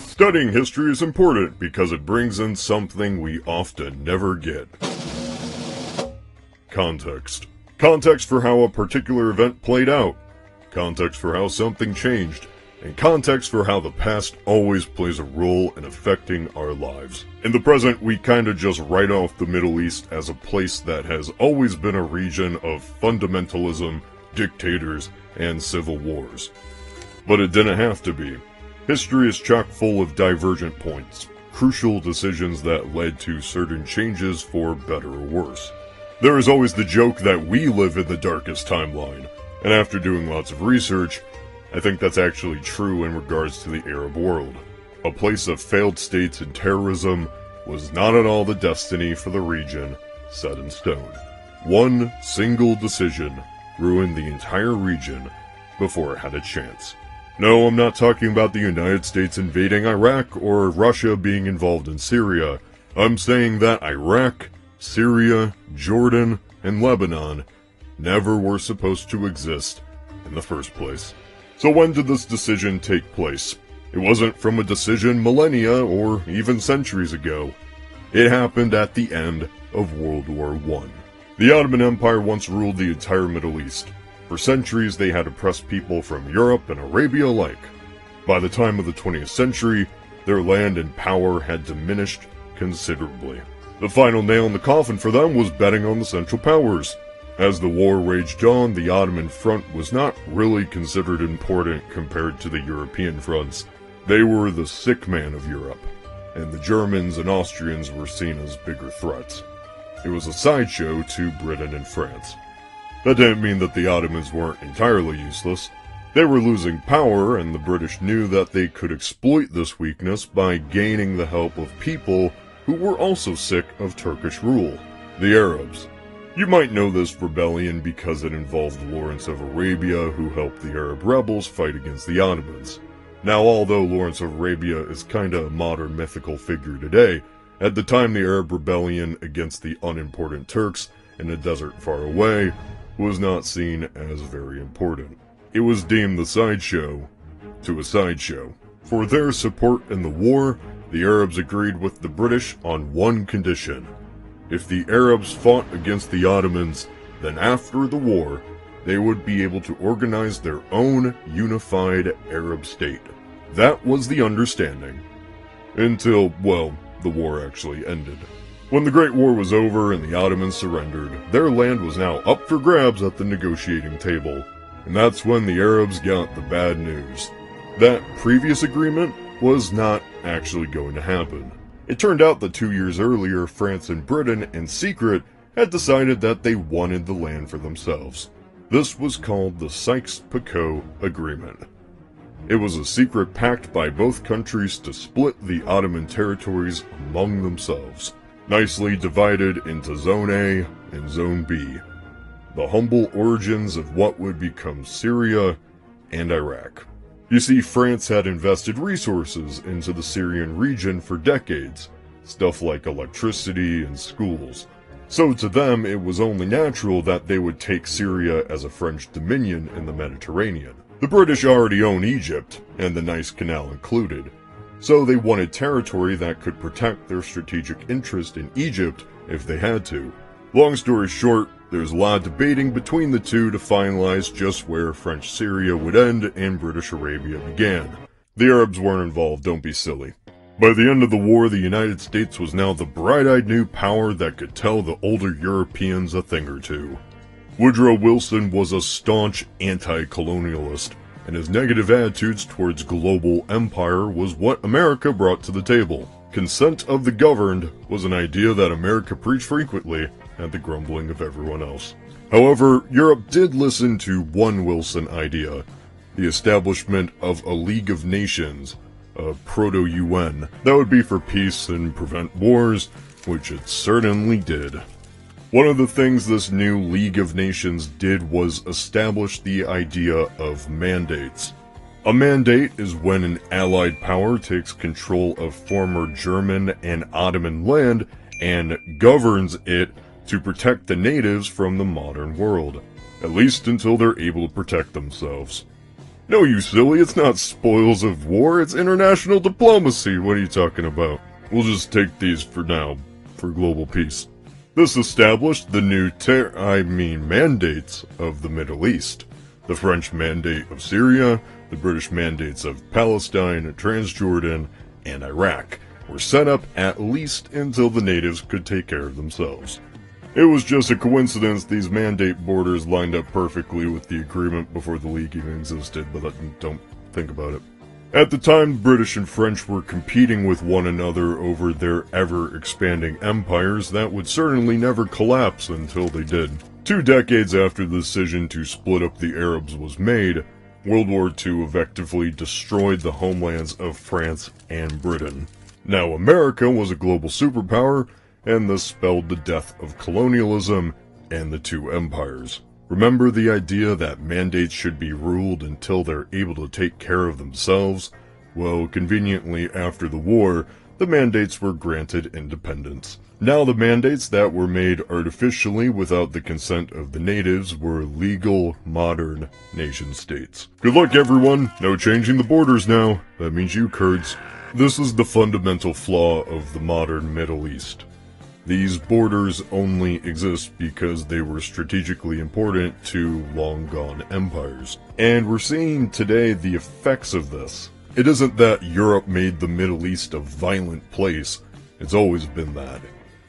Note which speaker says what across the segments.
Speaker 1: Studying history is important because it brings in something we often never get. Context. Context for how a particular event played out. Context for how something changed. And context for how the past always plays a role in affecting our lives. In the present, we kinda just write off the Middle East as a place that has always been a region of fundamentalism, dictators, and civil wars. But it didn't have to be. History is chock full of divergent points, crucial decisions that led to certain changes for better or worse. There is always the joke that we live in the darkest timeline, and after doing lots of research, I think that's actually true in regards to the Arab world. A place of failed states and terrorism was not at all the destiny for the region set in stone. One single decision ruined the entire region before it had a chance. No, I'm not talking about the United States invading Iraq or Russia being involved in Syria. I'm saying that Iraq, Syria, Jordan, and Lebanon never were supposed to exist in the first place. So when did this decision take place? It wasn't from a decision millennia or even centuries ago. It happened at the end of World War I. The Ottoman Empire once ruled the entire Middle East. For centuries, they had oppressed people from Europe and Arabia alike. By the time of the 20th century, their land and power had diminished considerably. The final nail in the coffin for them was betting on the Central Powers. As the war raged on, the Ottoman front was not really considered important compared to the European fronts. They were the sick man of Europe, and the Germans and Austrians were seen as bigger threats. It was a sideshow to Britain and France. That didn't mean that the Ottomans weren't entirely useless. They were losing power, and the British knew that they could exploit this weakness by gaining the help of people who were also sick of Turkish rule, the Arabs. You might know this rebellion because it involved Lawrence of Arabia, who helped the Arab rebels fight against the Ottomans. Now, although Lawrence of Arabia is kinda a modern mythical figure today, at the time the Arab rebellion against the unimportant Turks in a desert far away was not seen as very important. It was deemed the sideshow to a sideshow. For their support in the war, the Arabs agreed with the British on one condition. If the Arabs fought against the Ottomans, then after the war, they would be able to organize their own unified Arab state. That was the understanding. Until, well, the war actually ended. When the Great War was over and the Ottomans surrendered, their land was now up for grabs at the negotiating table. And that's when the Arabs got the bad news. That previous agreement was not actually going to happen. It turned out that 2 years earlier, France and Britain, in secret, had decided that they wanted the land for themselves. This was called the Sykes-Picot Agreement. It was a secret pact by both countries to split the Ottoman territories among themselves, nicely divided into Zone A and Zone B, the humble origins of what would become Syria and Iraq. You see, France had invested resources into the Syrian region for decades, stuff like electricity and schools. So to them, it was only natural that they would take Syria as a French dominion in the Mediterranean. The British already own Egypt, and the Nice Canal included, so they wanted territory that could protect their strategic interest in Egypt if they had to. Long story short, there's a lot of debating between the two to finalize just where French Syria would end and British Arabia began. The Arabs weren't involved, don't be silly. By the end of the war, the United States was now the bright-eyed new power that could tell the older Europeans a thing or two. Woodrow Wilson was a staunch anti-colonialist, and his negative attitudes towards global empire was what America brought to the table. Consent of the governed was an idea that America preached frequently at the grumbling of everyone else. However, Europe did listen to one Wilson idea, the establishment of a League of Nations, a proto-UN, that would be for peace and prevent wars, which it certainly did. One of the things this new League of Nations did was establish the idea of mandates. A mandate is when an allied power takes control of former German and Ottoman land and governs it to protect the natives from the modern world, at least until they're able to protect themselves. No, you silly, it's not spoils of war, it's international diplomacy. What are you talking about? We'll just take these for now, for global peace. This established the new mandates of the Middle East. The French Mandate of Syria, the British Mandates of Palestine, Transjordan, and Iraq were set up at least until the natives could take care of themselves. It was just a coincidence these mandate borders lined up perfectly with the agreement before the league even existed, but don't think about it. At the time, the British and French were competing with one another over their ever-expanding empires that would certainly never collapse until they did. 2 decades after the decision to split up the Arabs was made, World War II effectively destroyed the homelands of France and Britain. Now America was a global superpower, and this spelled the death of colonialism and the 2 empires. Remember the idea that mandates should be ruled until they're able to take care of themselves? Well, conveniently after the war, the mandates were granted independence. Now the mandates that were made artificially without the consent of the natives were legal, modern nation-states. Good luck everyone, no changing the borders now. That means you Kurds. This is the fundamental flaw of the modern Middle East. These borders only exist because they were strategically important to long-gone empires. And we're seeing today the effects of this. It isn't that Europe made the Middle East a violent place. It's always been that.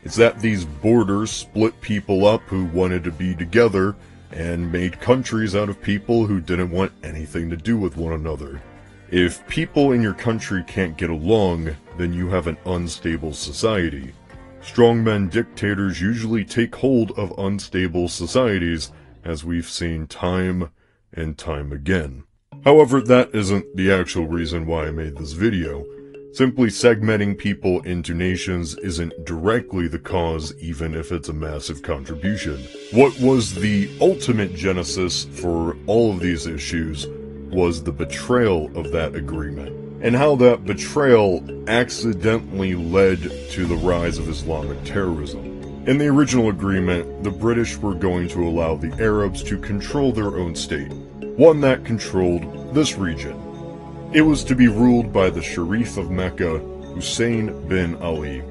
Speaker 1: It's that these borders split people up who wanted to be together and made countries out of people who didn't want anything to do with one another. If people in your country can't get along, then you have an unstable society. Strongmen dictators usually take hold of unstable societies, as we've seen time and time again. However, that isn't the actual reason why I made this video. Simply segmenting people into nations isn't directly the cause, even if it's a massive contribution. What was the ultimate genesis for all of these issues was the betrayal of that agreement, and how that betrayal accidentally led to the rise of Islamic terrorism. In the original agreement, the British were going to allow the Arabs to control their own state, one that controlled this region. It was to be ruled by the Sharif of Mecca, Hussein bin Ali.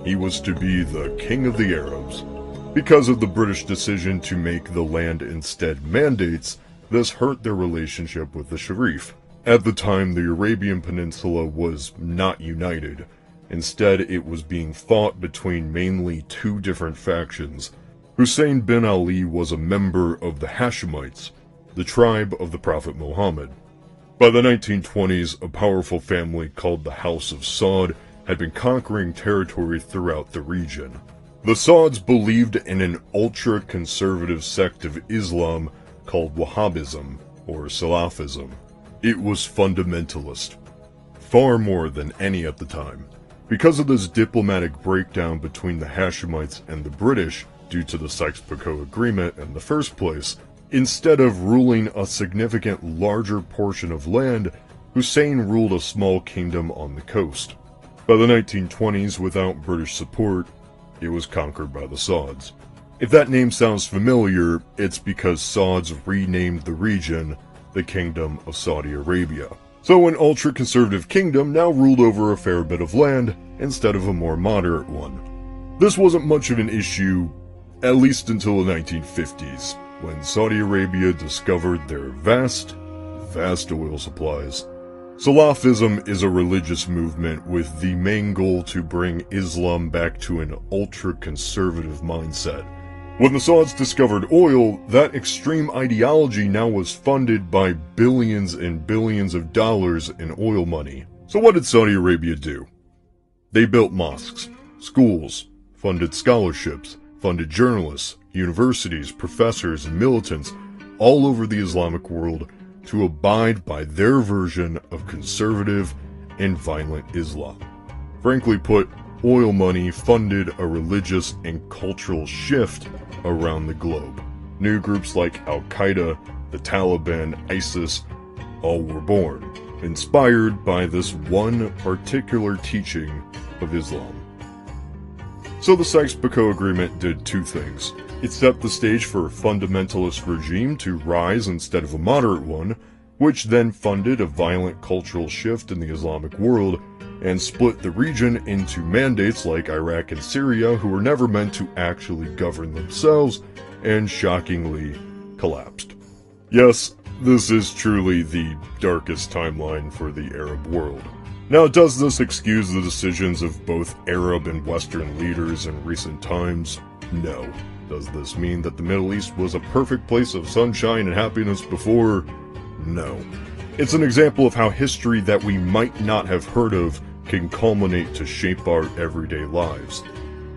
Speaker 1: He was to be the king of the Arabs. Because of the British decision to make the land instead mandates, this hurt their relationship with the Sharif. At the time, the Arabian Peninsula was not united. Instead, it was being fought between mainly 2 different factions. Hussein bin Ali was a member of the Hashemites, the tribe of the Prophet Muhammad. By the 1920s, a powerful family called the House of Saud had been conquering territory throughout the region. The Sauds believed in an ultra-conservative sect of Islam called Wahhabism, or Salafism. It was fundamentalist, far more than any at the time. Because of this diplomatic breakdown between the Hashemites and the British, due to the Sykes-Picot Agreement in the first place, instead of ruling a significant larger portion of land, Hussein ruled a small kingdom on the coast. By the 1920s, without British support, it was conquered by the Sauds. If that name sounds familiar, it's because Sauds renamed the region the Kingdom of Saudi Arabia. So an ultra-conservative kingdom now ruled over a fair bit of land instead of a more moderate one. This wasn't much of an issue, at least until the 1950s, when Saudi Arabia discovered their vast oil supplies. Salafism is a religious movement with the main goal to bring Islam back to an ultra-conservative mindset. When the Sauds discovered oil, that extreme ideology now was funded by billions and billions of dollars in oil money. So what did Saudi Arabia do? They built mosques, schools, funded scholarships, funded journalists, universities, professors, and militants all over the Islamic world to abide by their version of conservative and violent Islam. Frankly put, oil money funded a religious and cultural shift around the globe. New groups like Al-Qaeda, the Taliban, ISIS, all were born. inspired by this one particular teaching of Islam. So the Sykes-Picot Agreement did two things. It set the stage for a fundamentalist regime to rise instead of a moderate one, which then funded a violent cultural shift in the Islamic world and split the region into mandates like Iraq and Syria, who were never meant to actually govern themselves, and shockingly collapsed. Yes, this is truly the darkest timeline for the Arab world. Now, does this excuse the decisions of both Arab and Western leaders in recent times? No. Does this mean that the Middle East was a perfect place of sunshine and happiness before? No. It's an example of how history that we might not have heard of can culminate to shape our everyday lives.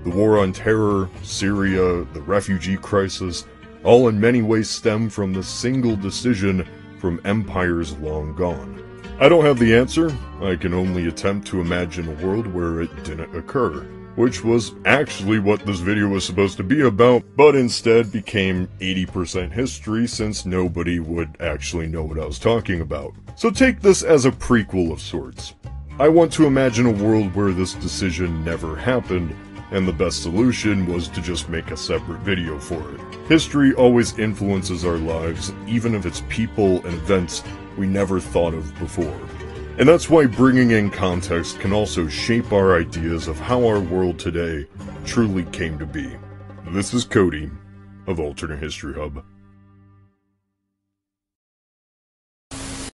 Speaker 1: The war on terror, Syria, the refugee crisis, all in many ways stem from the single decision from empires long gone. I don't have the answer. I can only attempt to imagine a world where it didn't occur, which was actually what this video was supposed to be about, but instead became 80% history since nobody would actually know what I was talking about. So take this as a prequel of sorts. I want to imagine a world where this decision never happened, and the best solution was to just make a separate video for it. History always influences our lives, even if it's people and events we never thought of before. And that's why bringing in context can also shape our ideas of how our world today truly came to be. This is Cody of Alternate History Hub.